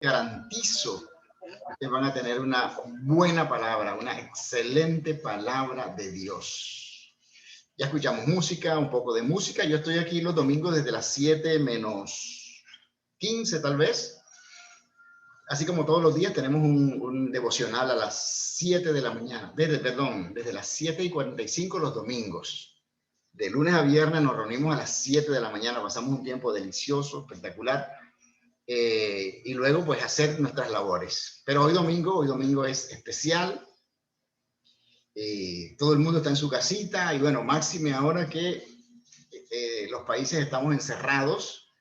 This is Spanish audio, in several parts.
Garantizo que van a tener una buena palabra, una excelente palabra de Dios. Ya escuchamos música, un poco de música. Yo estoy aquí los domingos desde las 7 menos 15 tal vez. Así como todos los días tenemos un devocional a las 7 de la mañana. Desde las 7:45 los domingos. De lunes a viernes nos reunimos a las 7 de la mañana. Pasamos un tiempo delicioso, espectacular. Y luego pues hacer nuestras labores. Pero hoy domingo es especial. Todo el mundo está en su casita y bueno, máxime ahora que los países estamos encerrados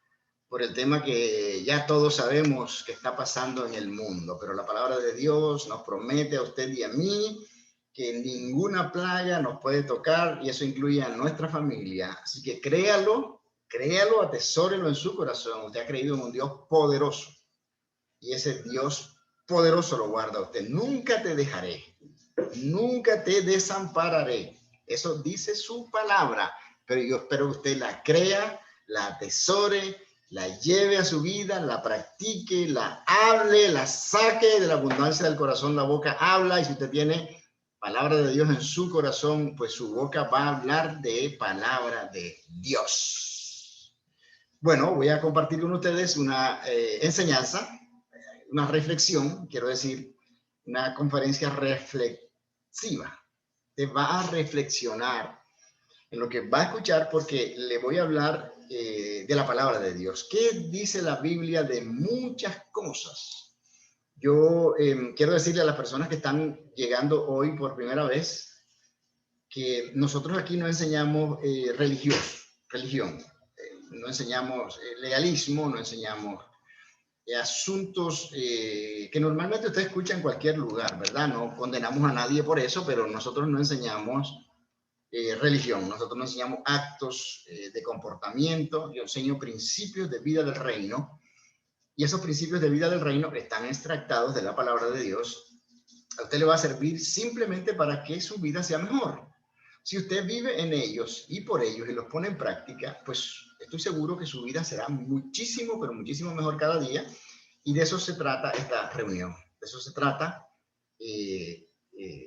por el tema que ya todos sabemos que está pasando en el mundo, pero la palabra de Dios nos promete a usted y a mí que ninguna plaga nos puede tocar y eso incluye a nuestra familia. Así que créalo, atesórelo en su corazón. Usted ha creído en un Dios poderoso y ese Dios poderoso lo guarda a usted. Nunca te dejaré, nunca te desampararé. Eso dice su palabra, pero yo espero que usted la crea, la atesore, la lleve a su vida, la practique, la hable, la saque de la abundancia del corazón. La boca habla y si usted tiene palabra de Dios en su corazón, pues su boca va a hablar de palabra de Dios. Bueno, voy a compartir con ustedes una enseñanza, una reflexión, quiero decir, una conferencia reflexiva. Te va a reflexionar en lo que va a escuchar porque le voy a hablar de la palabra de Dios. ¿Qué dice la Biblia de muchas cosas? Yo quiero decirle a las personas que están llegando hoy por primera vez que nosotros aquí no enseñamos religión, no enseñamos legalismo, no enseñamos asuntos que normalmente usted escucha en cualquier lugar, ¿verdad? No condenamos a nadie por eso, pero nosotros no enseñamos religión, nosotros no enseñamos actos de comportamiento, yo enseño principios de vida del reino y esos principios de vida del reino están extractados de la palabra de Dios. A usted le va a servir simplemente para que su vida sea mejor. Si usted vive en ellos y por ellos y los pone en práctica, pues estoy seguro que su vida será muchísimo, pero muchísimo mejor cada día. Y de eso se trata esta reunión. De eso se trata de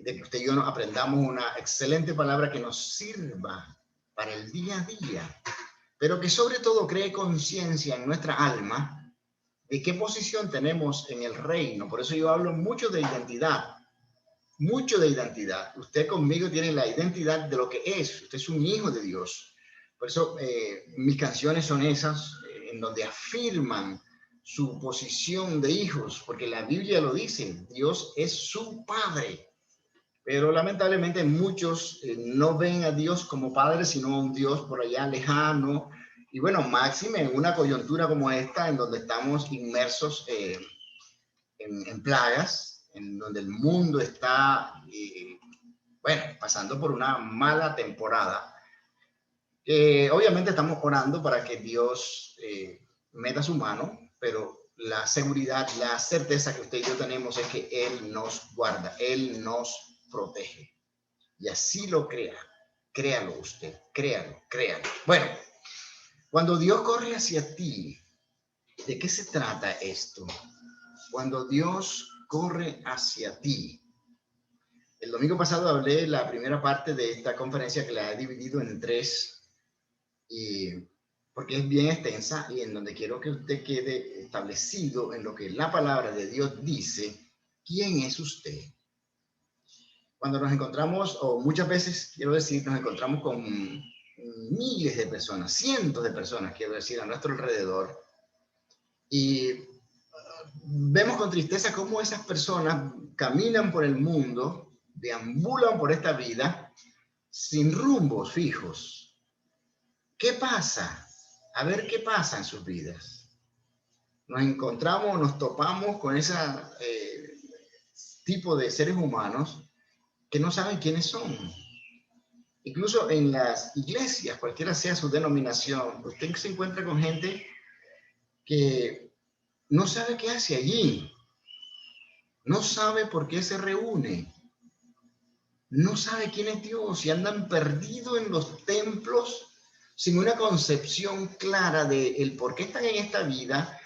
que usted y yo aprendamos una excelente palabra que nos sirva para el día a día, pero que sobre todo cree conciencia en nuestra alma de qué posición tenemos en el reino. Por eso yo hablo mucho de identidad. Mucho de identidad. Usted conmigo tiene la identidad de lo que es. Usted es un hijo de Dios. Por eso mis canciones son esas, en donde afirman su posición de hijos, porque la Biblia lo dice, Dios es su padre. Pero lamentablemente muchos no ven a Dios como padre, sino a un Dios por allá lejano. Y bueno, máxime en una coyuntura como esta, en donde estamos inmersos en plagas, en donde el mundo está, bueno, pasando por una mala temporada. Obviamente estamos orando para que Dios meta su mano, pero la seguridad, la certeza que usted y yo tenemos es que Él nos guarda, Él nos protege. Y así lo crea. Créalo usted, créalo. Bueno, cuando Dios corre hacia ti, ¿de qué se trata esto? Cuando Dios corre hacia ti. El domingo pasado hablé la primera parte de esta conferencia que la he dividido en tres, porque es bien extensa y en donde quiero que usted quede establecido en lo que la palabra de Dios dice. ¿Quién es usted? Cuando nos encontramos, o muchas veces, quiero decir, nos encontramos con miles de personas, cientos de personas, quiero decir, a nuestro alrededor, y vemos con tristeza cómo esas personas caminan por el mundo, deambulan por esta vida sin rumbos fijos. ¿Qué pasa? A ver qué pasa en sus vidas. Nos encontramos, nos topamos con ese tipo de seres humanos que no saben quiénes son. Incluso en las iglesias, cualquiera sea su denominación, usted se encuentra con gente que no sabe qué hace allí, no sabe por qué se reúne, no sabe quién es Dios y andan perdidos en los templos sin una concepción clara de el por qué están en esta vida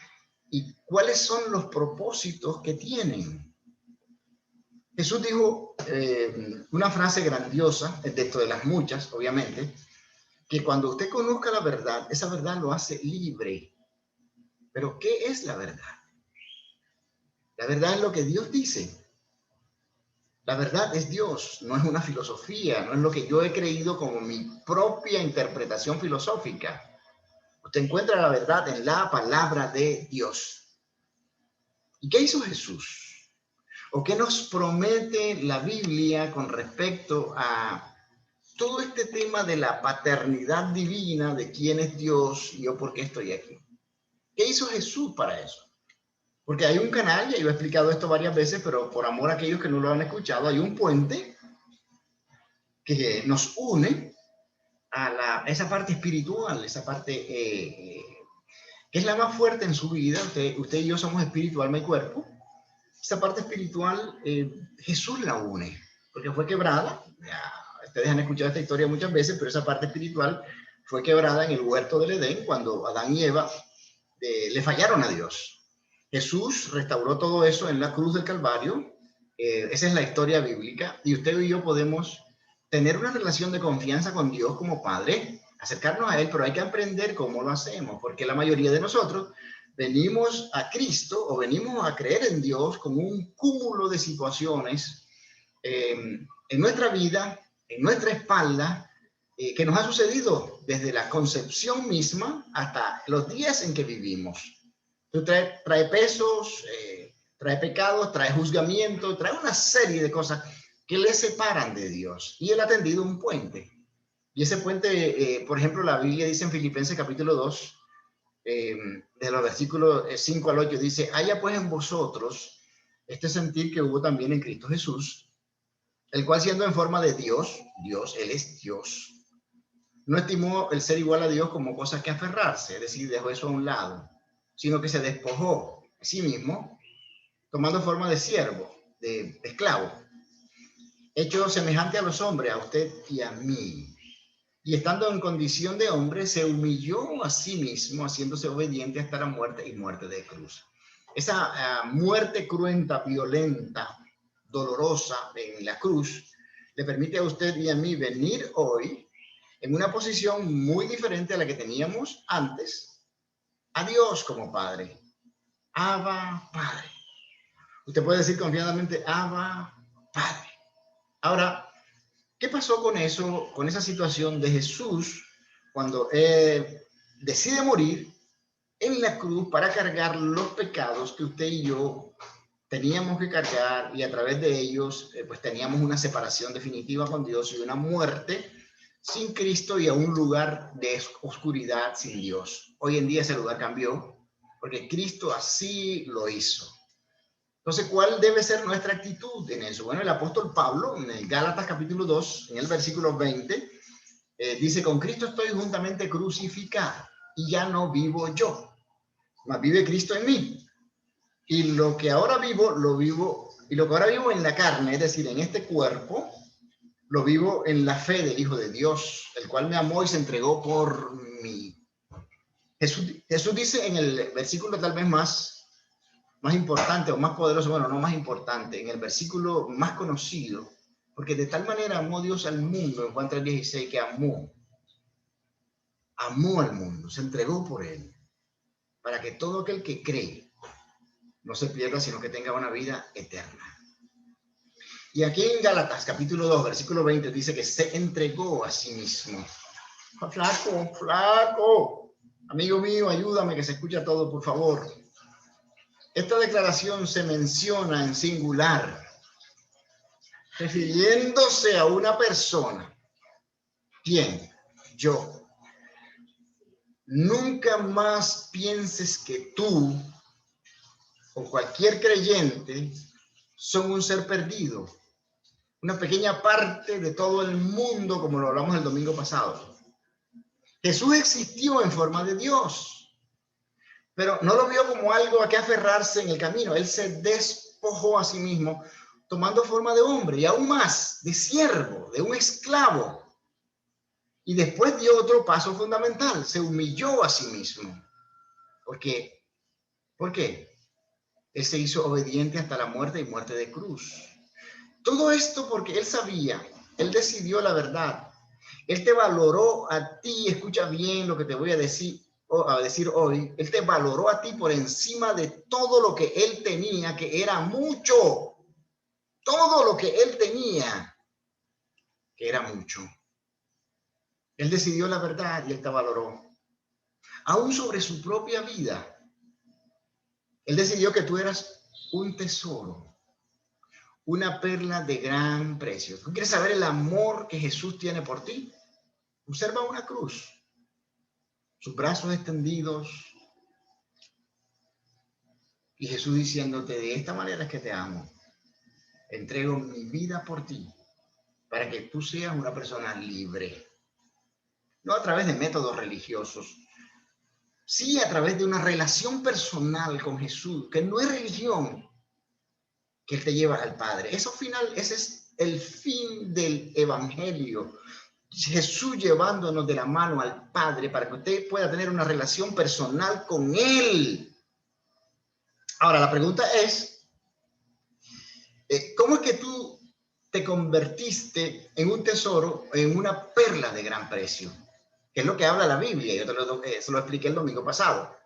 y cuáles son los propósitos que tienen. Jesús dijo una frase grandiosa, dentro de las muchas, obviamente, que cuando usted conozca la verdad, esa verdad lo hace libre. Pero ¿qué es la verdad? La verdad es lo que Dios dice. La verdad es Dios, no es una filosofía, no es lo que yo he creído como mi propia interpretación filosófica. Usted encuentra la verdad en la palabra de Dios. ¿Y qué hizo Jesús? ¿O qué nos promete la Biblia con respecto a todo este tema de la paternidad divina, de quién es Dios y yo por qué estoy aquí? ¿Qué hizo Jesús para eso? Porque hay un canal, ya yo he explicado esto varias veces, pero por amor a aquellos que no lo han escuchado, hay un puente que nos une a esa parte espiritual, esa parte que es la más fuerte en su vida. Usted y yo somos espíritu, alma y cuerpo. Esa parte espiritual, Jesús la une, porque fue quebrada. Ya, ustedes han escuchado esta historia muchas veces, pero esa parte espiritual fue quebrada en el huerto del Edén, cuando Adán y Eva le fallaron a Dios. Jesús restauró todo eso en la cruz del Calvario. Esa es la historia bíblica, y usted y yo podemos tener una relación de confianza con Dios como Padre, acercarnos a Él, pero hay que aprender cómo lo hacemos, porque la mayoría de nosotros venimos a Cristo o venimos a creer en Dios como un cúmulo de situaciones en nuestra vida, en nuestra espalda, que nos ha sucedido desde la concepción misma hasta los días en que vivimos. Entonces, trae pesos, trae pecados, trae juzgamiento, trae una serie de cosas que le separan de Dios. Y Él ha tendido un puente. Y ese puente, por ejemplo, la Biblia dice en Filipenses capítulo 2, de los versículos 5 al 8, dice: haya pues en vosotros este sentir que hubo también en Cristo Jesús, el cual, siendo en forma de Dios, Él es Dios, no estimó el ser igual a Dios como cosa que aferrarse, es decir, dejó eso a un lado, sino que se despojó a sí mismo, tomando forma de siervo, de esclavo, hecho semejante a los hombres, a usted y a mí. Y estando en condición de hombre, se humilló a sí mismo, haciéndose obediente hasta la muerte y muerte de cruz. Esa muerte cruenta, violenta, dolorosa en la cruz, le permite a usted y a mí venir hoy en una posición muy diferente a la que teníamos antes, a Dios como Padre. Abba, Padre. Usted puede decir confiadamente: Abba, Padre. Ahora, ¿qué pasó con eso, con esa situación de Jesús cuando decide morir en la cruz para cargar los pecados que usted y yo teníamos que cargar, y a través de ellos pues teníamos una separación definitiva con Dios y una muerte sin Cristo y a un lugar de oscuridad sin Dios? Hoy en día ese lugar cambió porque Cristo así lo hizo. Entonces, ¿cuál debe ser nuestra actitud en eso? Bueno, el apóstol Pablo, en el Gálatas capítulo 2, en el versículo 20, dice: con Cristo estoy juntamente crucificado, y ya no vivo yo, mas vive Cristo en mí. Y lo que ahora vivo, y lo que ahora vivo en la carne, es decir, en este cuerpo, lo vivo en la fe del Hijo de Dios, el cual me amó y se entregó por mí. Jesús dice en el versículo tal vez más importante o más poderoso, bueno, no más importante, en el versículo más conocido, porque de tal manera amó Dios al mundo, en Juan 3:16, que amó al mundo, se entregó por él, para que todo aquel que cree no se pierda, sino que tenga una vida eterna. Y aquí en Gálatas capítulo 2, versículo 20, dice que se entregó a sí mismo. Flaco, amigo mío, ayúdame, que se escucha todo, por favor. Esta declaración se menciona en singular, refiriéndose a una persona. ¿Quién? Yo. Nunca más pienses que tú o cualquier creyente son un ser perdido, una pequeña parte de todo el mundo, como lo hablamos el domingo pasado. Jesús existió en forma de Dios, pero no lo vio como algo a que aferrarse en el camino. Él se despojó a sí mismo, tomando forma de hombre, y aún más, de siervo, de un esclavo. Y después dio otro paso fundamental: se humilló a sí mismo. Porque ¿Por qué? Él se hizo obediente hasta la muerte y muerte de cruz. Todo esto porque él sabía, él decidió la verdad. Él te valoró a ti, escucha bien lo que te voy a decir hoy. Él te valoró a ti por encima de todo lo que él tenía, que era mucho. Todo lo que él tenía, que era mucho. Él decidió la verdad y él te valoró. Aún sobre su propia vida. Él decidió que tú eras un tesoro, una perla de gran precio. ¿Tú quieres saber el amor que Jesús tiene por ti? Observa una cruz, sus brazos extendidos y Jesús diciéndote, de esta manera es que te amo. Entrego mi vida por ti para que tú seas una persona libre. No a través de métodos religiosos, sí a través de una relación personal con Jesús, que no es religión, que Él te lleva al Padre. Eso final, ese es el fin del Evangelio. Jesús llevándonos de la mano al Padre para que usted pueda tener una relación personal con Él. Ahora, la pregunta es, ¿cómo es que tú te convertiste en un tesoro, en una perla de gran precio? Que es lo que habla la Biblia. Yo se lo expliqué el domingo pasado.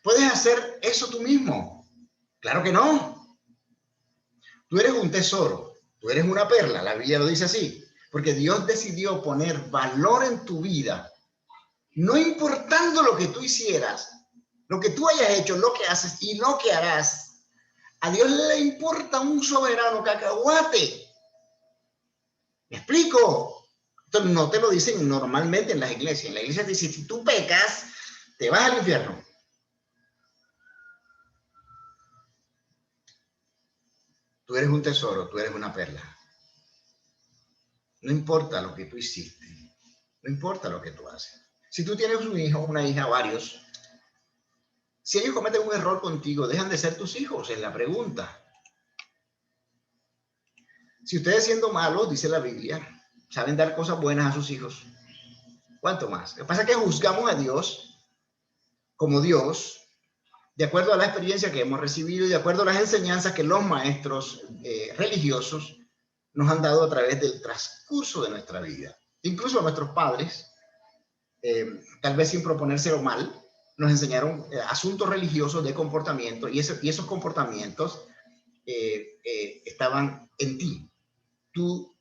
¿Puedes hacer eso tú mismo? Claro que no. Tú eres un tesoro, tú eres una perla, la Biblia lo dice así, porque Dios decidió poner valor en tu vida, no importando lo que tú hicieras, lo que tú hayas hecho, lo que haces y lo que harás. A Dios le importa un soberano cacahuate. ¿Me explico? Esto no te lo dicen normalmente en las iglesias. En la iglesia te dicen, si tú pecas, te vas al infierno. Tú eres un tesoro, tú eres una perla. No importa lo que tú hiciste, no importa lo que tú haces. Si tú tienes un hijo, una hija, varios, si ellos cometen un error contigo, ¿dejan de ser tus hijos? Es la pregunta. Si ustedes siendo malos, dice la Biblia, saben dar cosas buenas a sus hijos, ¿cuánto más? Lo que pasa es que juzgamos a Dios como Dios, de acuerdo a la experiencia que hemos recibido y de acuerdo a las enseñanzas que los maestros religiosos nos han dado a través del transcurso de nuestra vida. Incluso nuestros padres, tal vez sin proponérselo mal, nos enseñaron asuntos religiosos de comportamiento y esos comportamientos estaban en ti. Tú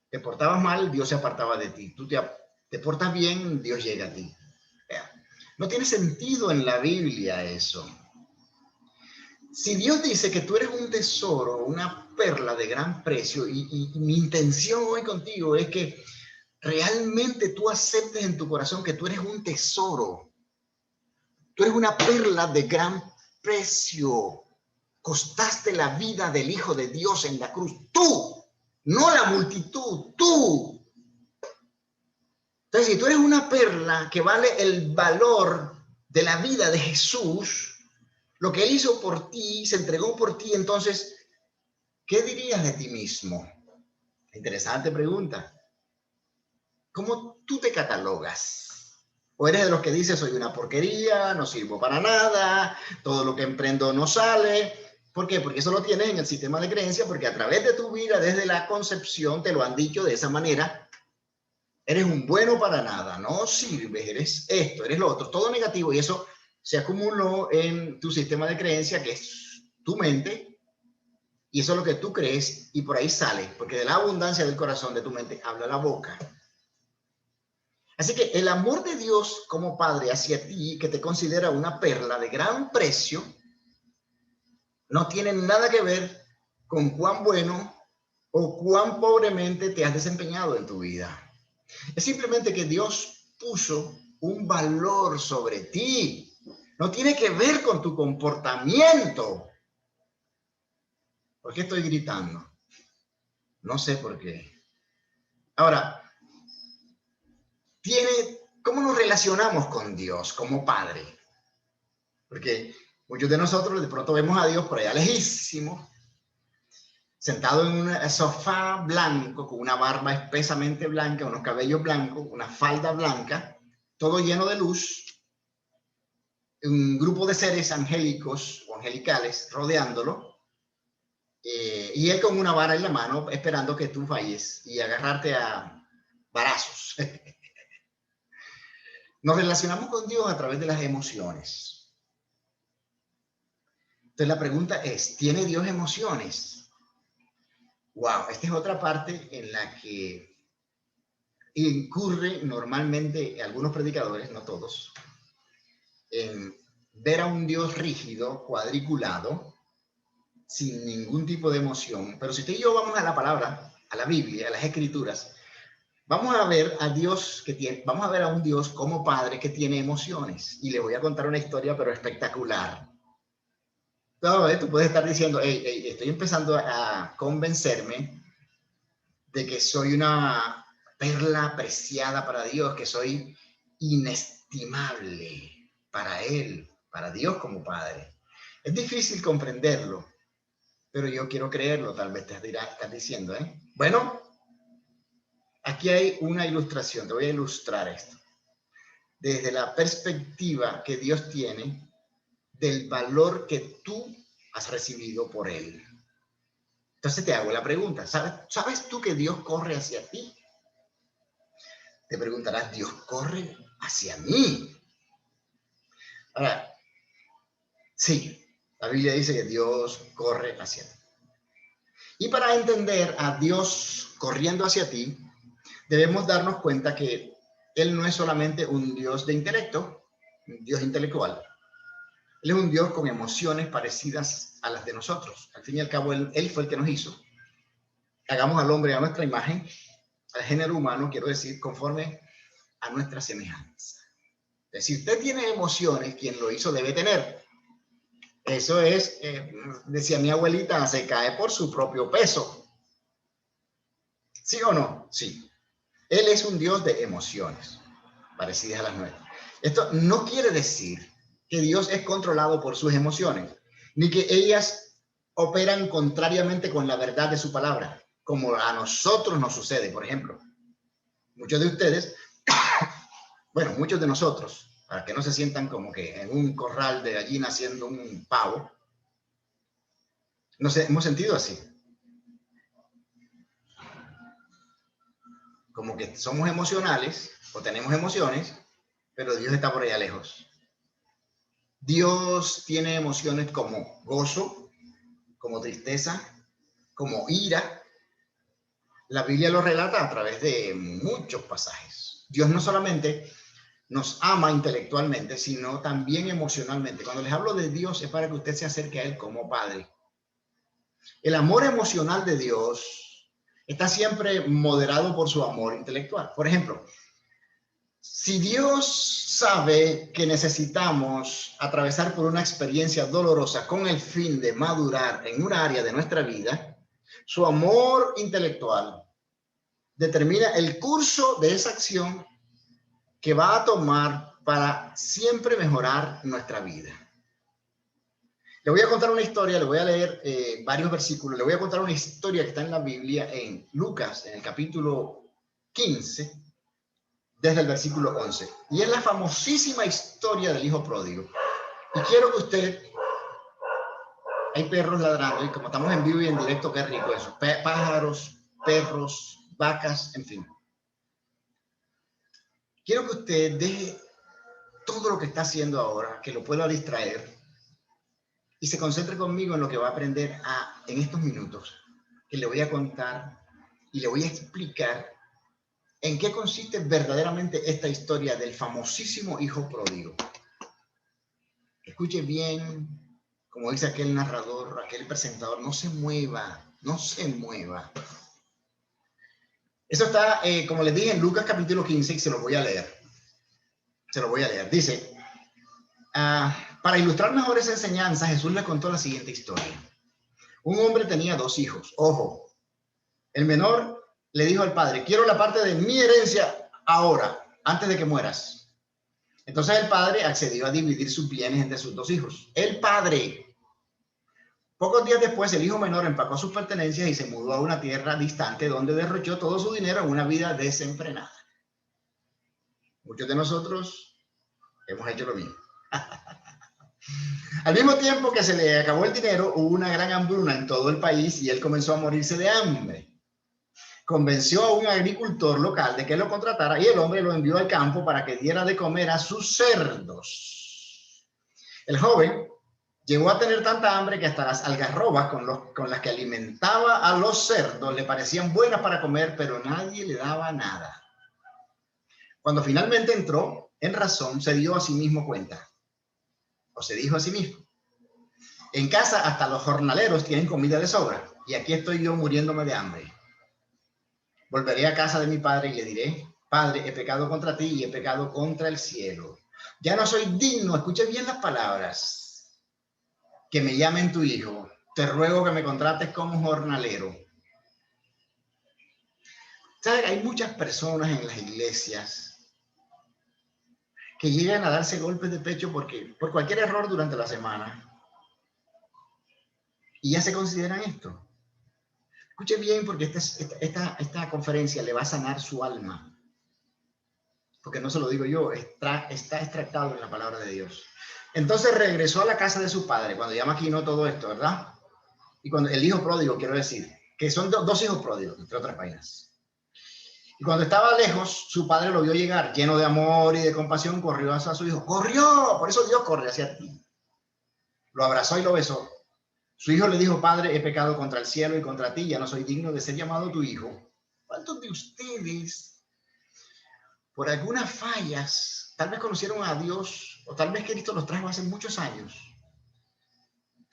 te portabas mal, Dios se apartaba de ti. Tú te portas bien, Dios llega a ti. No tiene sentido en la Biblia eso. Si Dios dice que tú eres un tesoro, una perla de gran precio, y mi intención hoy contigo es que realmente tú aceptes en tu corazón que tú eres un tesoro. Tú eres una perla de gran precio. Costaste la vida del Hijo de Dios en la cruz. Tú, no la multitud, tú. Entonces, si tú eres una perla que vale el valor de la vida de Jesús, lo que Él hizo por ti, se entregó por ti, entonces, ¿qué dirías de ti mismo? Interesante pregunta. ¿Cómo tú te catalogas? ¿O eres de los que dice soy una porquería, no sirvo para nada, todo lo que emprendo no sale? ¿Por qué? Porque eso lo tienes en el sistema de creencias, porque a través de tu vida, desde la concepción, te lo han dicho de esa manera. Eres un bueno para nada, no sirves, eres esto, eres lo otro, todo negativo, y eso se acumuló en tu sistema de creencia, que es tu mente, y eso es lo que tú crees, y por ahí sale, porque de la abundancia del corazón de tu mente habla la boca. Así que el amor de Dios como Padre hacia ti, que te considera una perla de gran precio, no tiene nada que ver con cuán bueno o cuán pobremente te has desempeñado en tu vida. Es simplemente que Dios puso un valor sobre ti. No tiene que ver con tu comportamiento. ¿Por qué estoy gritando? No sé por qué. Ahora, ¿cómo nos relacionamos con Dios como Padre? Porque muchos de nosotros de pronto vemos a Dios por allá lejísimo, sentado en un sofá blanco, con una barba espesamente blanca, unos cabellos blancos, una falda blanca, todo lleno de luz, un grupo de seres angélicos o angelicales rodeándolo, y él con una vara en la mano esperando que tú falles y agarrarte a varazos. Nos relacionamos con Dios a través de las emociones. Entonces la pregunta es, ¿tiene Dios emociones? Wow, esta es otra parte en la que incurre normalmente algunos predicadores, no todos, en ver a un Dios rígido, cuadriculado, sin ningún tipo de emoción. Pero si usted y yo vamos a la palabra, a la Biblia, a las Escrituras, vamos a ver a Dios vamos a ver a un Dios como Padre que tiene emociones. Y le voy a contar una historia, pero espectacular. No, tú puedes estar diciendo, hey, estoy empezando a convencerme de que soy una perla preciada para Dios, que soy inestimable para Él, para Dios como Padre. Es difícil comprenderlo, pero yo quiero creerlo, tal vez te estás diciendo, ¿eh? Bueno, aquí hay una ilustración, te voy a ilustrar esto. Desde la perspectiva que Dios tiene del valor que tú has recibido por Él. Entonces te hago la pregunta, ¿sabes tú que Dios corre hacia ti? Te preguntarás, ¿Dios corre hacia mí? Ahora, sí, la Biblia dice que Dios corre hacia ti. Y para entender a Dios corriendo hacia ti, debemos darnos cuenta que Él no es solamente un Dios de intelecto, un Dios intelectual. Él es un Dios con emociones parecidas a las de nosotros. Al fin y al cabo, Él fue el que nos hizo. Hagamos al hombre a nuestra imagen, al género humano, quiero decir, conforme a nuestra semejanza. Si usted tiene emociones, quien lo hizo debe tener. Eso es, decía mi abuelita, se cae por su propio peso. ¿Sí o no? Sí. Él es un Dios de emociones, parecidas a las nuestras. Esto no quiere decir que Dios es controlado por sus emociones, ni que ellas operan contrariamente con la verdad de su palabra, como a nosotros nos sucede, por ejemplo. Muchos de ustedes, bueno, muchos de nosotros, para que no se sientan como que en un corral de gallina haciendo un pavo, nos hemos sentido así. Como que somos emocionales o tenemos emociones, pero Dios está por allá lejos. Dios tiene emociones como gozo, como tristeza, como ira. La Biblia lo relata a través de muchos pasajes. Dios no solamente nos ama intelectualmente, sino también emocionalmente. Cuando les hablo de Dios es para que usted se acerque a Él como Padre. El amor emocional de Dios está siempre moderado por su amor intelectual. Por ejemplo, si Dios sabe que necesitamos atravesar por una experiencia dolorosa con el fin de madurar en una área de nuestra vida, su amor intelectual determina el curso de esa acción que va a tomar para siempre mejorar nuestra vida. Le voy a contar una historia, le voy a leer varios versículos, le voy a contar una historia que está en la Biblia, en Lucas, en el capítulo 15, desde el versículo 11. Y es la famosísima historia del hijo pródigo. Y quiero que usted... Hay perros ladrando y como estamos en vivo y en directo, qué rico eso. Pájaros, perros, vacas, en fin. Quiero que usted deje todo lo que está haciendo ahora, que lo pueda distraer y se concentre conmigo en lo que va a aprender en estos minutos, que le voy a contar y le voy a explicar en qué consiste verdaderamente esta historia del famosísimo hijo pródigo. Escuche bien, como dice aquel narrador, aquel presentador, no se mueva, no se mueva. Eso está, como les dije, en Lucas capítulo 15 y se lo voy a leer. Se lo voy a leer. Dice, para ilustrar mejor esa enseñanza, Jesús le contó la siguiente historia. Un hombre tenía dos hijos. Ojo, el menor le dijo al padre, quiero la parte de mi herencia ahora, antes de que mueras. Entonces el padre accedió a dividir sus bienes entre sus dos hijos. El padre. Pocos días después, el hijo menor empacó sus pertenencias y se mudó a una tierra distante donde derrochó todo su dinero en una vida desenfrenada. Muchos de nosotros hemos hecho lo mismo. Al mismo tiempo que se le acabó el dinero, hubo una gran hambruna en todo el país y él comenzó a morirse de hambre. Convenció a un agricultor local de que lo contratara y el hombre lo envió al campo para que diera de comer a sus cerdos. El joven llegó a tener tanta hambre que hasta las algarrobas con las que alimentaba a los cerdos le parecían buenas para comer, pero nadie le daba nada. Cuando finalmente entró en razón, se dio a sí mismo cuenta, o se dijo a sí mismo: en casa hasta los jornaleros tienen comida de sobra, y aquí estoy yo muriéndome de hambre. Volveré a casa de mi padre y le diré: Padre, he pecado contra ti y he pecado contra el cielo. Ya no soy digno, escuche bien las palabras, que me llamen tu hijo. Te ruego que me contrates como jornalero. ¿Sabes? Hay muchas personas en las iglesias que llegan a darse golpes de pecho por cualquier error durante la semana. Y ya se consideran esto. Escuche bien, porque esta conferencia le va a sanar su alma. Porque no se lo digo yo, está extractado en la palabra de Dios. Entonces regresó a la casa de su padre, cuando ya maquinó todo esto, ¿verdad? Y cuando el hijo pródigo, quiero decir, que son dos hijos pródigos, entre otras vainas. Y cuando estaba lejos, su padre lo vio llegar, lleno de amor y de compasión, corrió hacia su hijo. ¡Corrió! Por eso Dios corre hacia ti. Lo abrazó y lo besó. Su hijo le dijo: Padre, he pecado contra el cielo y contra ti, ya no soy digno de ser llamado tu hijo. ¿Cuántos de ustedes, por algunas fallas, tal vez conocieron a Dios, o tal vez Cristo los trajo hace muchos años,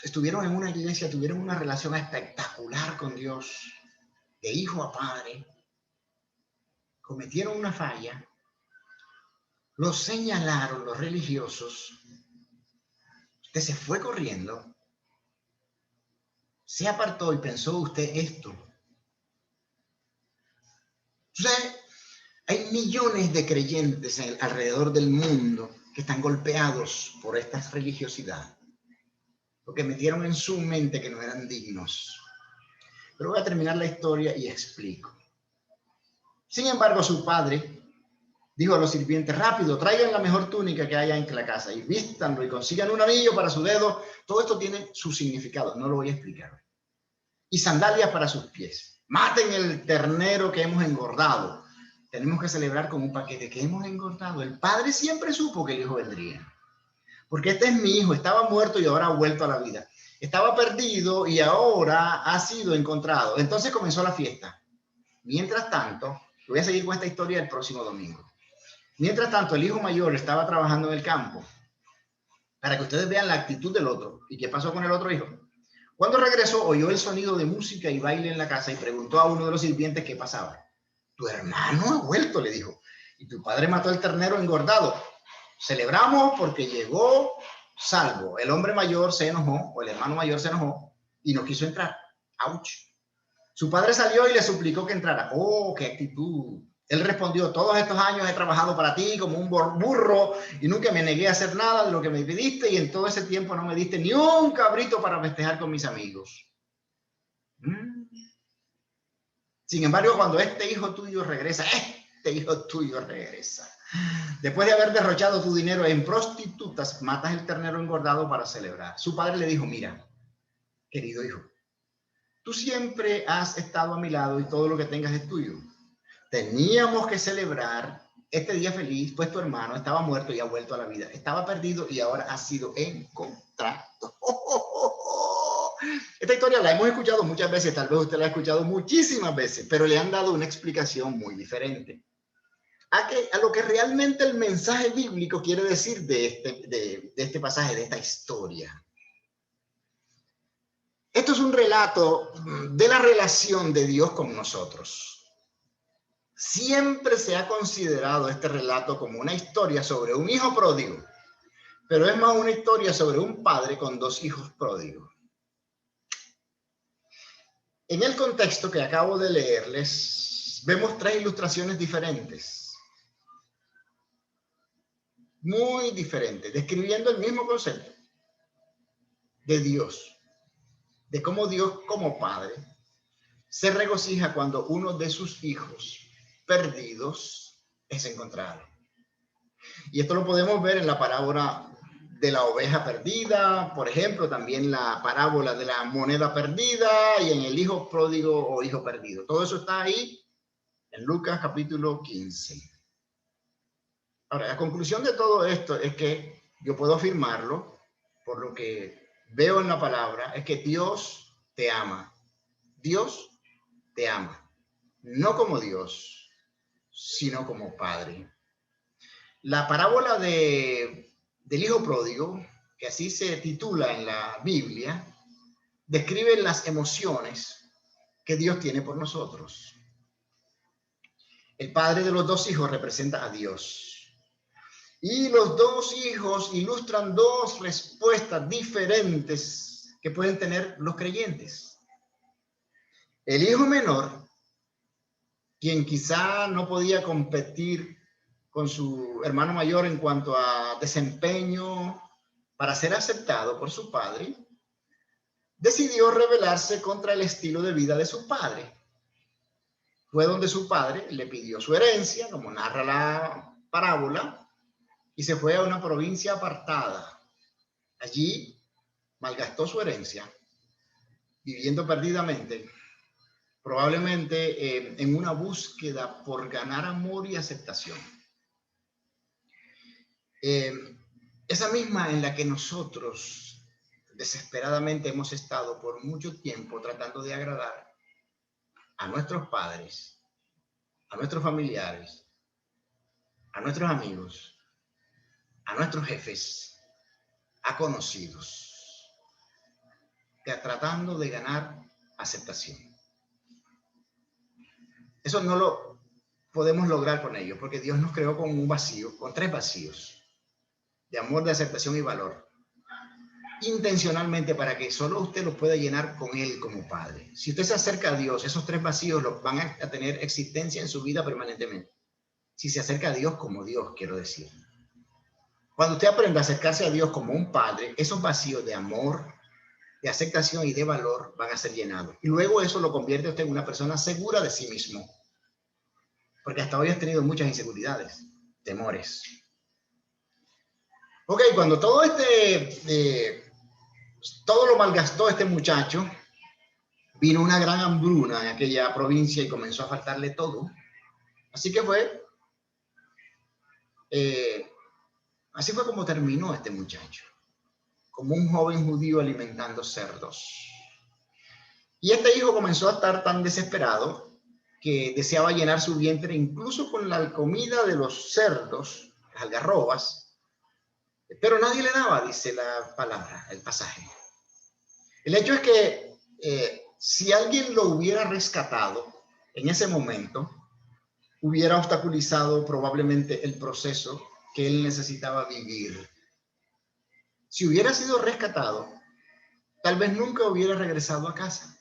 estuvieron en una iglesia, tuvieron una relación espectacular con Dios, de hijo a padre, cometieron una falla, los señalaron los religiosos, usted se fue corriendo, se apartó y pensó usted esto? Usted, hay millones de creyentes alrededor del mundo que están golpeados por esta religiosidad, porque metieron en su mente que no eran dignos. Pero voy a terminar la historia y explico. Sin embargo, su padre dijo a los sirvientes: rápido, traigan la mejor túnica que haya en la casa y vístanlo y consigan un anillo para su dedo. Todo esto tiene su significado, no lo voy a explicar. Y sandalias para sus pies. Maten el ternero que hemos engordado. Tenemos que celebrar con un paquete que hemos engordado. El padre siempre supo que el hijo vendría. Porque este es mi hijo, estaba muerto y ahora ha vuelto a la vida. Estaba perdido y ahora ha sido encontrado. Entonces comenzó la fiesta. Mientras tanto, voy a seguir con esta historia el próximo domingo. Mientras tanto, el hijo mayor estaba trabajando en el campo, para que ustedes vean la actitud del otro. ¿Y qué pasó con el otro hijo? Cuando regresó, oyó el sonido de música y baile en la casa y preguntó a uno de los sirvientes qué pasaba. Tu hermano ha vuelto, le dijo, y tu padre mató el ternero engordado. Celebramos porque llegó salvo. El hombre mayor se enojó, o el hermano mayor se enojó, y no quiso entrar. ¡Auch! Su padre salió y le suplicó que entrara. ¡Oh, qué actitud! Él respondió: todos estos años he trabajado para ti como un burro y nunca me negué a hacer nada de lo que me pediste, y en todo ese tiempo no me diste ni un cabrito para festejar con mis amigos. Sin embargo, cuando este hijo tuyo regresa, después de haber derrochado tu dinero en prostitutas, matas el ternero engordado para celebrar. Su padre le dijo: mira, querido hijo, tú siempre has estado a mi lado y todo lo que tengas es tuyo. Teníamos que celebrar este día feliz, pues tu hermano estaba muerto y ha vuelto a la vida. Estaba perdido y ahora ha sido encontrado. Esta historia la hemos escuchado muchas veces, tal vez usted la ha escuchado muchísimas veces, pero le han dado una explicación muy diferente a lo que realmente el mensaje bíblico quiere decir de este pasaje, de esta historia. Esto es un relato de la relación de Dios con nosotros. Siempre se ha considerado este relato como una historia sobre un hijo pródigo, pero es más una historia sobre un padre con dos hijos pródigos. En el contexto que acabo de leerles, vemos tres ilustraciones diferentes, muy diferentes, describiendo el mismo concepto de Dios, de cómo Dios como padre se regocija cuando uno de sus hijos perdidos es encontrado. Y esto lo podemos ver en la parábola de la oveja perdida, por ejemplo, también la parábola de la moneda perdida y en el hijo pródigo o hijo perdido. Todo eso está ahí en Lucas capítulo 15. Ahora, la conclusión de todo esto es que yo puedo afirmarlo por lo que veo en la palabra, es que Dios te ama. Dios te ama. No como Dios, sino como Padre. La parábola del hijo pródigo, que así se titula en la Biblia, describe las emociones que Dios tiene por nosotros. El padre de los dos hijos representa a Dios. Y los dos hijos ilustran dos respuestas diferentes que pueden tener los creyentes. El hijo menor, quien quizá no podía competir con su hermano mayor en cuanto a desempeño para ser aceptado por su padre, decidió rebelarse contra el estilo de vida de su padre. Fue donde su padre le pidió su herencia, como narra la parábola, y se fue a una provincia apartada. Allí malgastó su herencia, viviendo perdidamente, probablemente en una búsqueda por ganar amor y aceptación. Esa misma en la que nosotros desesperadamente hemos estado por mucho tiempo tratando de agradar a nuestros padres, a nuestros familiares, a nuestros amigos, a nuestros jefes, a conocidos, tratando de ganar aceptación. Eso no lo podemos lograr con ellos, porque Dios nos creó con un vacío, con tres vacíos, de amor, de aceptación y valor, intencionalmente para que solo usted lo pueda llenar con Él como Padre. Si usted se acerca a Dios, esos tres vacíos los van a tener existencia en su vida permanentemente. Si se acerca a Dios como Dios, quiero decir. Cuando usted aprenda a acercarse a Dios como un Padre, esos vacíos de amor, de aceptación y de valor van a ser llenados. Y luego eso lo convierte a usted en una persona segura de sí mismo. Porque hasta hoy has tenido muchas inseguridades, temores. Ok, cuando todo todo lo malgastó este muchacho, vino una gran hambruna en aquella provincia y comenzó a faltarle todo. Así que así fue como terminó este muchacho, como un joven judío alimentando cerdos. Y este hijo comenzó a estar tan desesperado que deseaba llenar su vientre incluso con la comida de los cerdos, las algarrobas, pero nadie le daba, dice la palabra, el pasaje. El hecho es que si alguien lo hubiera rescatado en ese momento, hubiera obstaculizado probablemente el proceso que él necesitaba vivir. Si hubiera sido rescatado, tal vez nunca hubiera regresado a casa.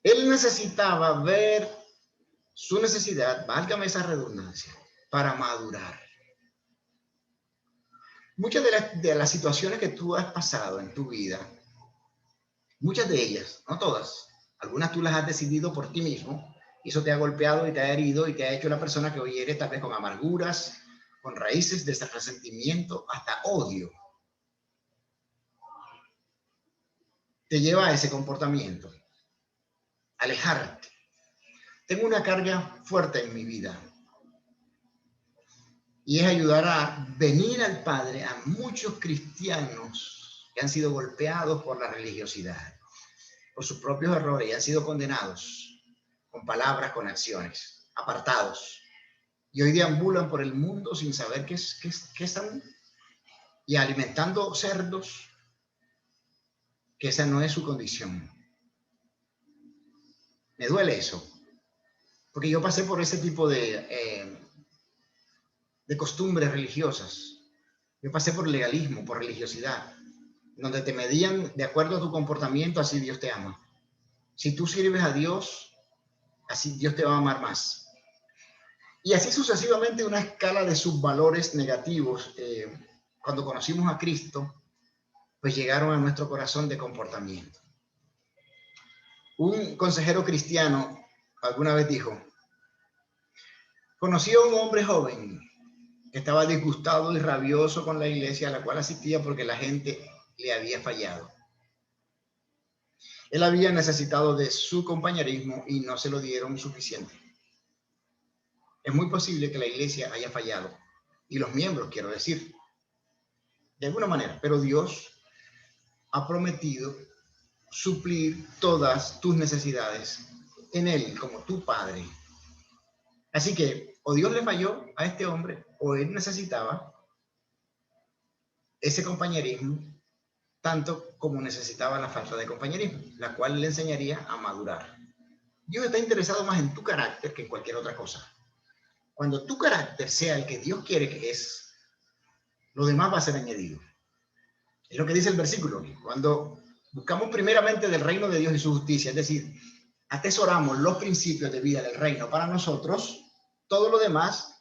Él necesitaba ver su necesidad, válgame esa redundancia, para madurar. Muchas de las situaciones que tú has pasado en tu vida, muchas de ellas, no todas, algunas tú las has decidido por ti mismo, y eso te ha golpeado y te ha herido y te ha hecho la persona que hoy eres, tal vez con amarguras, con raíces de resentimiento, hasta odio. Te lleva a ese comportamiento, alejarte. Tengo una carga fuerte en mi vida y es ayudar a venir al Padre a muchos cristianos que han sido golpeados por la religiosidad, por sus propios errores y han sido condenados con palabras, con acciones, apartados. Y hoy deambulan por el mundo sin saber qué están y alimentando cerdos, que esa no es su condición. Me duele eso, porque yo pasé por ese tipo de costumbres religiosas. Yo pasé por legalismo, por religiosidad, donde te medían de acuerdo a tu comportamiento, así Dios te ama. Si tú sirves a Dios, así Dios te va a amar más. Y así sucesivamente una escala de subvalores negativos. Cuando conocimos a Cristo, pues llegaron a nuestro corazón de comportamiento. Un consejero cristiano alguna vez dijo: conocí a un hombre joven que estaba disgustado y rabioso con la iglesia a la cual asistía porque la gente le había fallado. Él había necesitado de su compañerismo y no se lo dieron suficiente. Es muy posible que la iglesia haya fallado, y los miembros, quiero decir, de alguna manera, pero Dios ha prometido suplir todas tus necesidades en Él, como tu Padre. Así que o Dios le falló a este hombre, o él necesitaba ese compañerismo, tanto como necesitaba la falta de compañerismo, la cual le enseñaría a madurar. Dios está interesado más en tu carácter que en cualquier otra cosa. Cuando tu carácter sea el que Dios quiere que es, lo demás va a ser añadido. Es lo que dice el versículo. Cuando buscamos primeramente del reino de Dios y su justicia, es decir, atesoramos los principios de vida del reino para nosotros, todo lo demás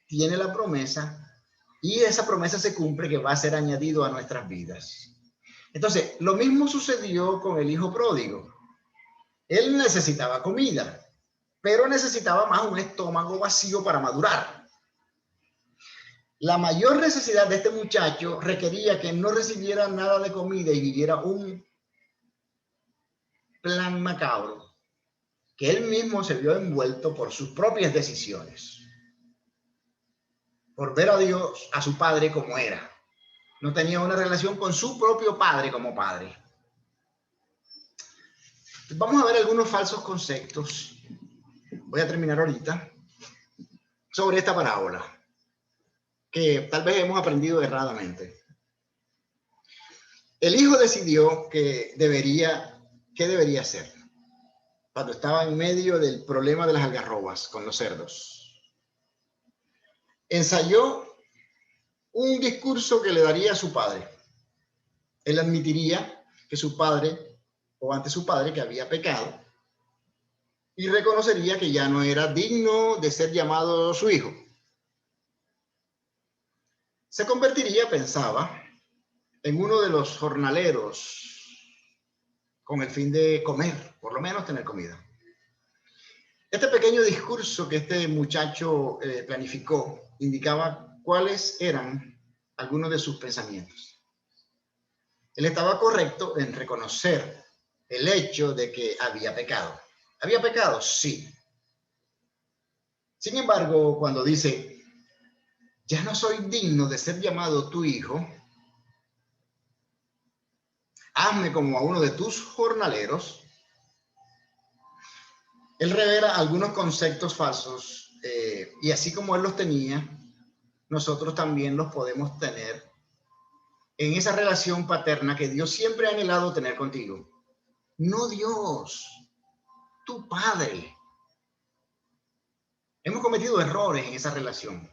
tiene la promesa, y esa promesa se cumple, que va a ser añadido a nuestras vidas. Entonces, lo mismo sucedió con el hijo pródigo. Él necesitaba comida, pero necesitaba más un estómago vacío para madurar. La mayor necesidad de este muchacho requería que no recibiera nada de comida y viviera un plan macabro, que él mismo se vio envuelto por sus propias decisiones, por ver a Dios, a su padre como era. No tenía una relación con su propio padre como padre. Vamos a ver algunos falsos conceptos. Voy a terminar ahorita sobre esta parábola, que tal vez hemos aprendido erradamente. El hijo decidió qué debería hacer cuando estaba en medio del problema de las algarrobas con los cerdos. Ensayó un discurso que le daría a su padre. Él admitiría que su padre, o ante su padre, que había pecado, y reconocería que ya no era digno de ser llamado su hijo. Se convertiría, pensaba, en uno de los jornaleros con el fin de comer, por lo menos tener comida. Este pequeño discurso que este muchacho planificó indicaba cuáles eran algunos de sus pensamientos. Él estaba correcto en reconocer el hecho de que había pecado. ¿Había pecado? Sí. Sin embargo, cuando dice, ya no soy digno de ser llamado tu hijo, hazme como a uno de tus jornaleros, él revela algunos conceptos falsos, y así como él los tenía, nosotros también los podemos tener en esa relación paterna que Dios siempre ha anhelado tener contigo. No Dios, tu Padre. Hemos cometido errores en esa relación.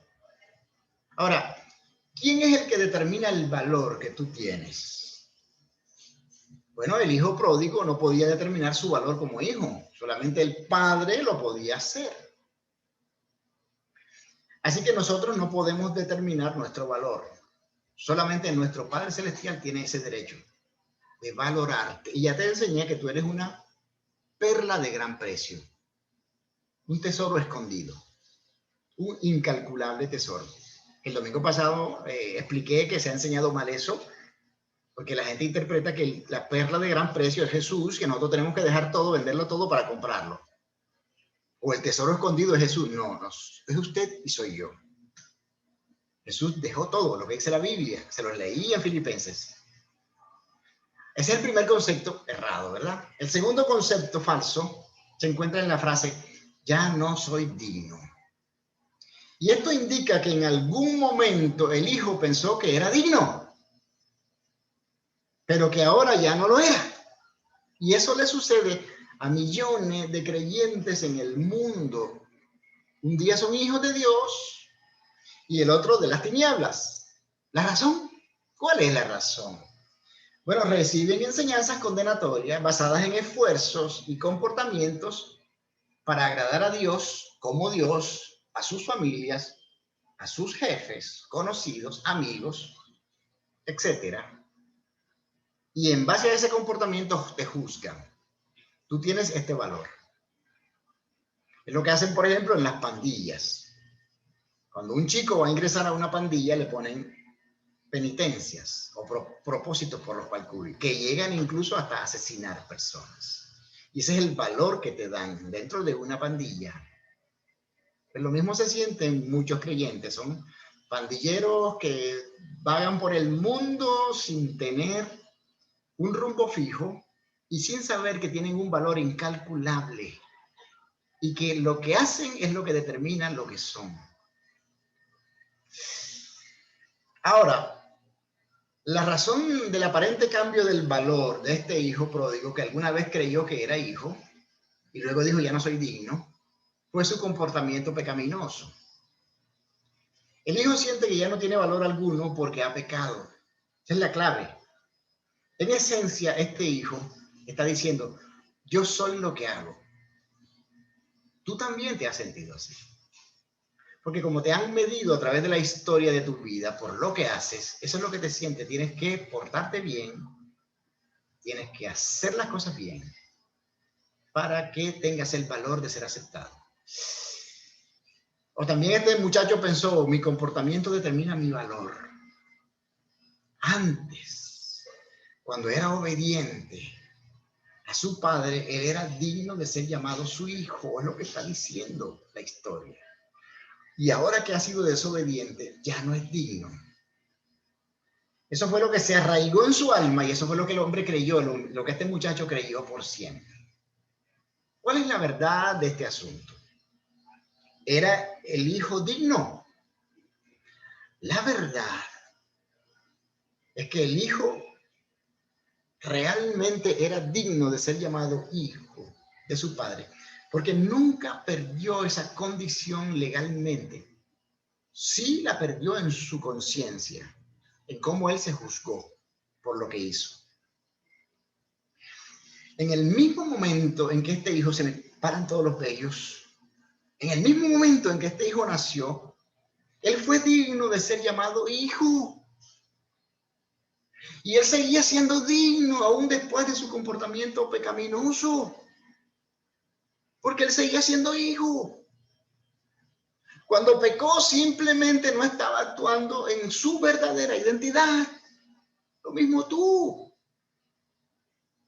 Ahora, ¿quién es el que determina el valor que tú tienes? Bueno, el hijo pródigo no podía determinar su valor como hijo, solamente el padre lo podía hacer. Así que nosotros no podemos determinar nuestro valor. Solamente nuestro Padre Celestial tiene ese derecho de valorarte. Y ya te enseñé que tú eres una perla de gran precio, un tesoro escondido, un incalculable tesoro. El domingo pasado expliqué que se ha enseñado mal eso, porque la gente interpreta que la perla de gran precio es Jesús, que nosotros tenemos que dejar todo, venderlo todo para comprarlo. O el tesoro escondido es Jesús. No, es usted y soy yo. Jesús dejó todo, lo que dice la Biblia, se lo leí en Filipenses. Ese es el primer concepto errado, ¿verdad? El segundo concepto falso se encuentra en la frase, ya no soy digno. Y esto indica que en algún momento el hijo pensó que era digno, pero que ahora ya no lo era. Y eso le sucede a millones de creyentes en el mundo. Un día son hijos de Dios y el otro de las tinieblas. ¿La razón? ¿Cuál es la razón? Bueno, reciben enseñanzas condenatorias basadas en esfuerzos y comportamientos para agradar a Dios, como Dios, a sus familias, a sus jefes, conocidos, amigos, etcétera. Y en base a ese comportamiento te juzgan. Tú tienes este valor. Es lo que hacen, por ejemplo, en las pandillas. Cuando un chico va a ingresar a una pandilla, le ponen penitencias o propósitos por los cuales cubrir, que llegan incluso hasta asesinar personas. Y ese es el valor que te dan dentro de una pandilla. Pues lo mismo se sienten muchos creyentes, son pandilleros que vagan por el mundo sin tener un rumbo fijo y sin saber que tienen un valor incalculable y que lo que hacen es lo que determina lo que son. Ahora, la razón del aparente cambio del valor de este hijo pródigo, que alguna vez creyó que era hijo y luego dijo ya no soy digno, fue su comportamiento pecaminoso. El hijo siente que ya no tiene valor alguno porque ha pecado. Esa es la clave. En esencia, este hijo está diciendo, yo soy lo que hago. Tú también te has sentido así. Porque como te han medido a través de la historia de tu vida por lo que haces, eso es lo que te sientes. Tienes que portarte bien, tienes que hacer las cosas bien para que tengas el valor de ser aceptado. O también este muchacho pensó, mi comportamiento determina mi valor. Antes, cuando era obediente a su padre, él era digno de ser llamado su hijo, es lo que está diciendo la historia. Y ahora que ha sido desobediente, ya no es digno. Eso fue lo que se arraigó en su alma y eso fue lo que el hombre creyó, lo que este muchacho creyó por siempre. ¿Cuál es la verdad de este asunto? ¿Era el hijo digno? La verdad es que el hijo realmente era digno de ser llamado hijo de su padre, porque nunca perdió esa condición legalmente. Sí la perdió en su conciencia, en cómo él se juzgó por lo que hizo. En el mismo momento en que este hijo, se me paran todos los vellos, en el mismo momento en que este hijo nació, él fue digno de ser llamado hijo. Y él seguía siendo digno aún después de su comportamiento pecaminoso, porque él seguía siendo hijo. Cuando pecó simplemente no estaba actuando en su verdadera identidad. Lo mismo tú.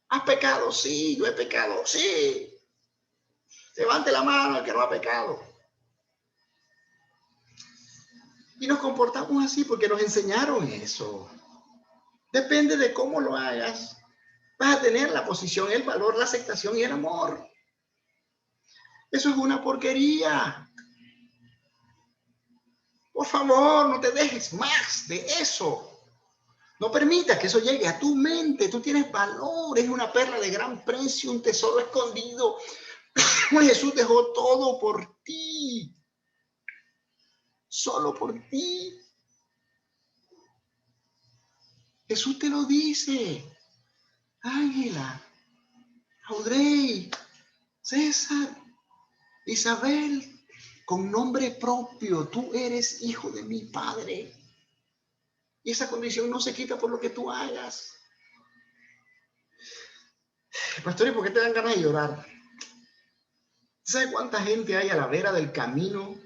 ¿Has pecado? Sí, yo he pecado. Sí. Levante la mano el que no ha pecado. Y nos comportamos así porque nos enseñaron eso. Depende de cómo lo hagas. Vas a tener la posición, el valor, la aceptación y el amor. Eso es una porquería. Por favor, no te dejes más de eso. No permitas que eso llegue a tu mente. Tú tienes valor, es una perla de gran precio, un tesoro escondido. Jesús dejó todo por ti. Solo por ti. Jesús te lo dice. Ángela, Audrey, César, Isabel, con nombre propio, tú eres hijo de mi Padre. Y esa condición no se quita por lo que tú hagas. Pastor, ¿y por qué te dan ganas de llorar? ¿Sabe cuánta gente hay a la vera del camino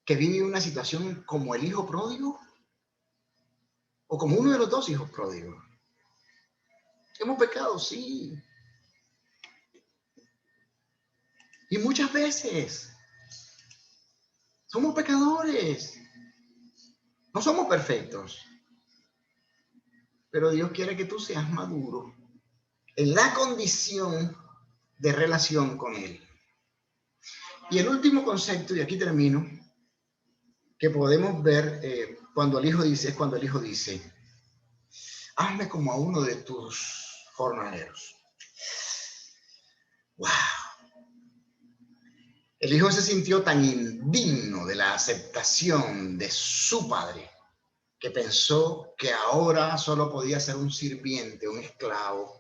que vive una situación como el hijo pródigo? O como uno de los dos hijos pródigos. Hemos pecado, sí. Y muchas veces somos pecadores. No somos perfectos. Pero Dios quiere que tú seas maduro en la condición de relación con Él. Y el último concepto, y aquí termino, que podemos ver cuando el hijo dice, es cuando el hijo dice, hazme como a uno de tus jornaleros. ¡Wow! El hijo se sintió tan indigno de la aceptación de su padre que pensó que ahora solo podía ser un sirviente, un esclavo.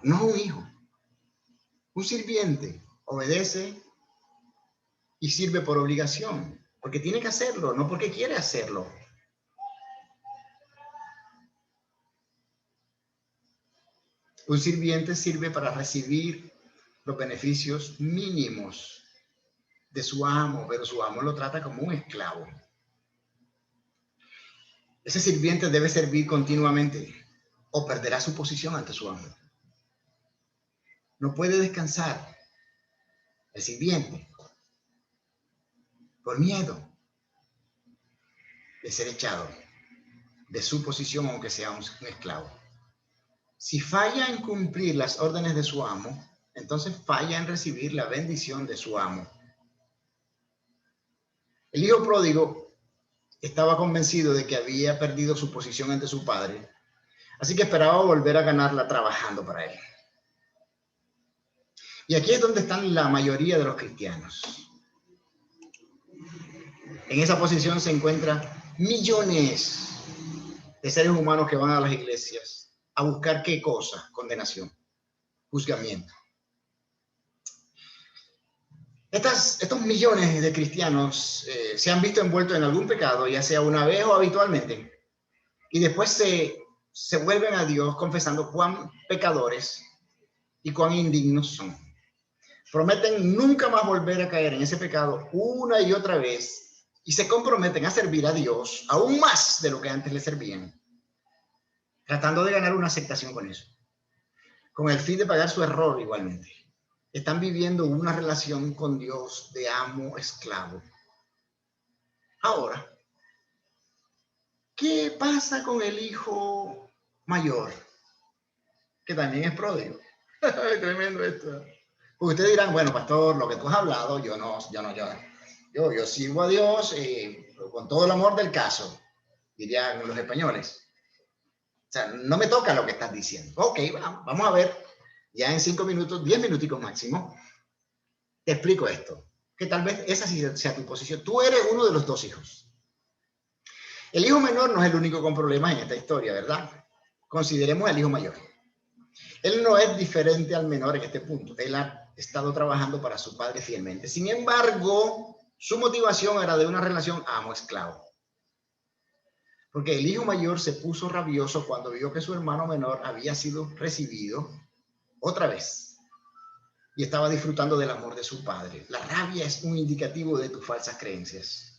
No un hijo. Un sirviente obedece y sirve por obligación, porque tiene que hacerlo, no porque quiere hacerlo. Un sirviente sirve para recibir los beneficios mínimos de su amo, pero su amo lo trata como un esclavo. Ese sirviente debe servir continuamente o perderá su posición ante su amo. No puede descansar el sirviente por miedo de ser echado de su posición, aunque sea un esclavo. Si falla en cumplir las órdenes de su amo, entonces falla en recibir la bendición de su amo. El hijo pródigo estaba convencido de que había perdido su posición ante su padre, así que esperaba volver a ganarla trabajando para él. Y aquí es donde están la mayoría de los cristianos. En esa posición se encuentran millones de seres humanos que van a las iglesias a buscar ¿qué cosa? Condenación, juzgamiento. Estos millones de cristianos se han visto envueltos en algún pecado, ya sea una vez o habitualmente, y después se vuelven a Dios confesando cuán pecadores y cuán indignos son. Prometen nunca más volver a caer en ese pecado una y otra vez y se comprometen a servir a Dios aún más de lo que antes le servían, tratando de ganar una aceptación con eso, con el fin de pagar su error igualmente. Están viviendo una relación con Dios de amo-esclavo. Ahora, ¿qué pasa con el hijo mayor? Que también es pródigo. Tremendo esto. Porque ustedes dirán, bueno, pastor, lo que tú has hablado, yo sirvo a Dios con todo el amor del caso, dirían los españoles. O sea, no me toca lo que estás diciendo. Ok, vamos a ver. Ya en 5 minutos, 10 minuticos máximo, te explico esto. Que tal vez esa sí sea tu posición. Tú eres uno de los dos hijos. El hijo menor no es el único con problemas en esta historia, ¿verdad? Consideremos al hijo mayor. Él no es diferente al menor en este punto. Él ha estado trabajando para su padre fielmente. Sin embargo, su motivación era de una relación amo-esclavo. Porque el hijo mayor se puso rabioso cuando vio que su hermano menor había sido recibido otra vez y estaba disfrutando del amor de su padre. La rabia es un indicativo de tus falsas creencias.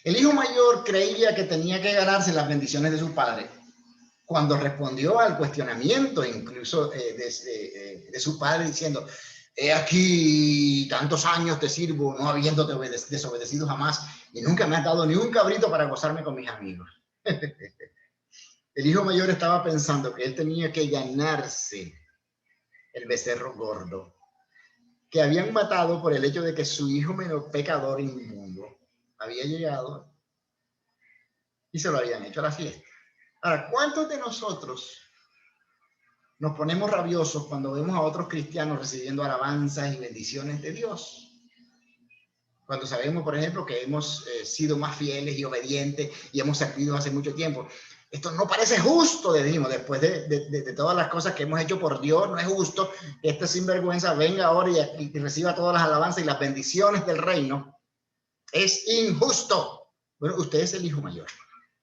El hijo mayor creía que tenía que ganarse las bendiciones de su padre. Cuando respondió al cuestionamiento incluso de su padre diciendo, he aquí tantos años te sirvo, no habiéndote desobedecido jamás, y nunca me has dado ni un cabrito para gozarme con mis amigos. El hijo mayor estaba pensando que él tenía que ganarse el becerro gordo, que habían matado por el hecho de que su hijo menor, pecador inmundo, había llegado y se lo habían hecho a la fiesta. Ahora, ¿cuántos de nosotros nos ponemos rabiosos cuando vemos a otros cristianos recibiendo alabanzas y bendiciones de Dios? Cuando sabemos, por ejemplo, que hemos sido más fieles y obedientes y hemos servido hace mucho tiempo. Esto no parece justo, decimos, después de todas las cosas que hemos hecho por Dios, no es justo que este sinvergüenza venga ahora y reciba todas las alabanzas y las bendiciones del reino. Es injusto. Bueno, usted es el hijo mayor.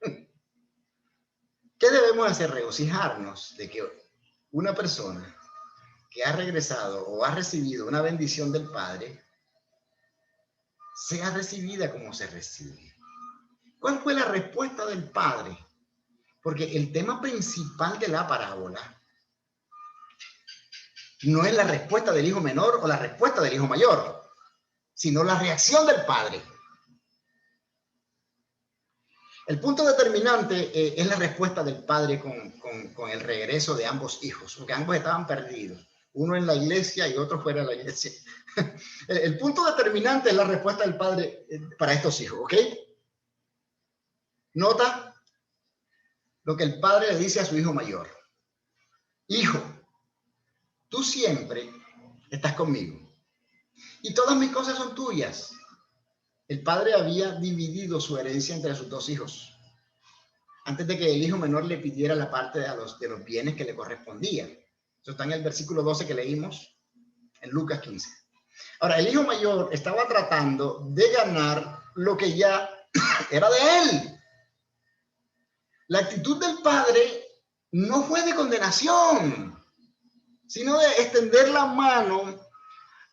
¿Qué debemos hacer? Regocijarnos de que una persona que ha regresado o ha recibido una bendición del Padre sea recibida como se recibe. ¿Cuál fue la respuesta del Padre? Porque el tema principal de la parábola no es la respuesta del hijo menor o la respuesta del hijo mayor, sino la reacción del Padre. El punto determinante es la respuesta del Padre con el regreso de ambos hijos, porque ambos estaban perdidos, uno en la iglesia y otro fuera de la iglesia. El punto determinante es la respuesta del Padre para estos hijos, ¿ok? Nota lo que el padre le dice a su hijo mayor. Hijo, tú siempre estás conmigo y todas mis cosas son tuyas. El padre había dividido su herencia entre sus dos hijos antes de que el hijo menor le pidiera la parte de los bienes que le correspondían. Eso está en el versículo 12 que leímos en Lucas 15. Ahora, el hijo mayor estaba tratando de ganar lo que ya era de él. La actitud del padre no fue de condenación, sino de extender la mano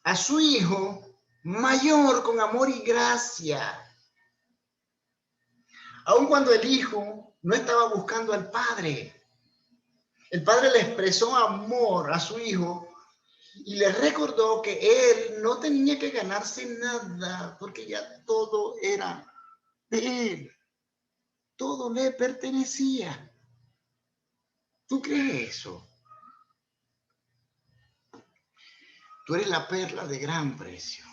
a su hijo mayor con amor y gracia. Aun cuando el hijo no estaba buscando al padre, el padre le expresó amor a su hijo y le recordó que él no tenía que ganarse nada porque ya todo era de él. Todo le pertenecía. ¿Tú crees eso? Tú eres la perla de gran precio.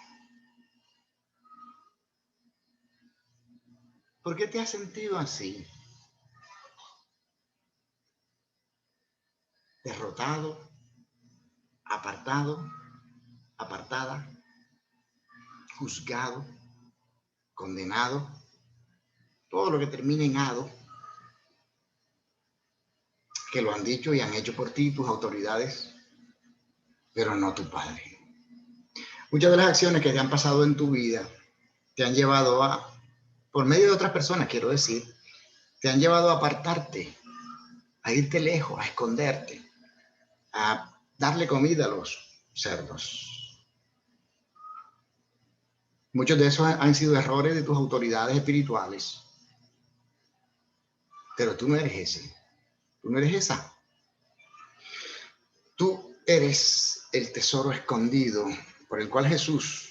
¿Por qué te has sentido así? Derrotado, apartado, apartada, juzgado, condenado, todo lo que termina en ado, que lo han dicho y han hecho por ti tus autoridades, pero no tu padre. Muchas de las acciones que te han pasado en tu vida te han llevado a, por medio de otras personas, quiero decir, te han llevado a apartarte, a irte lejos, a esconderte, a darle comida a los cerdos. Muchos de esos han sido errores de tus autoridades espirituales, pero tú no eres ese, tú no eres esa. Tú eres el tesoro escondido por el cual Jesús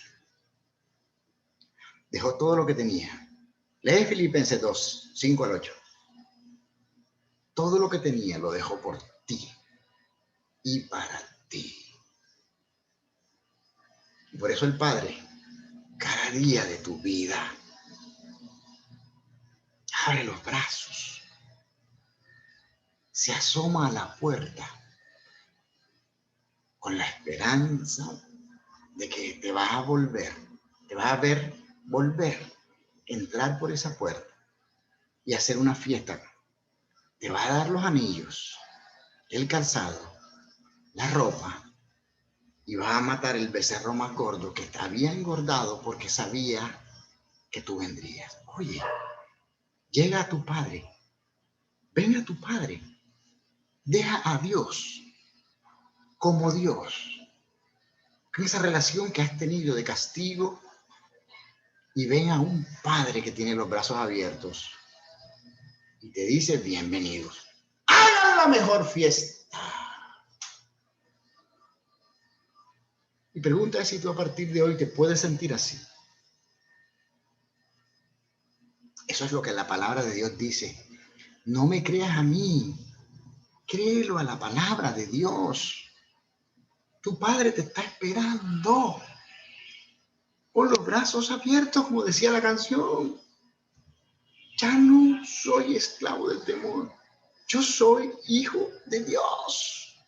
dejó todo lo que tenía. Lee Filipenses 2, 5 al 8. Todo lo que tenía lo dejó por ti y para ti. Y por eso el Padre, cada día de tu vida, abre los brazos, se asoma a la puerta con la esperanza de que te vas a volver, te vas a ver volver, entrar por esa puerta y hacer una fiesta. Te va a dar los anillos, el calzado, la ropa, y va a matar el becerro más gordo que te había engordado porque sabía que tú vendrías. Oye, llega a tu padre, ven a tu padre, deja a Dios como Dios, con esa relación que has tenido de castigo, y ven a un padre que tiene los brazos abiertos y te dice bienvenidos. Hagan la mejor fiesta. Y pregunta si tú a partir de hoy te puedes sentir así. Eso es lo que la palabra de Dios dice. No me creas a mí, créelo a la palabra de Dios. Tu padre te está esperando con los brazos abiertos, como decía la canción. Ya no soy esclavo del temor. Yo soy hijo de Dios.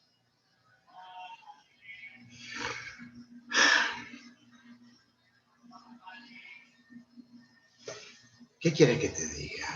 ¿Qué quieres que te diga?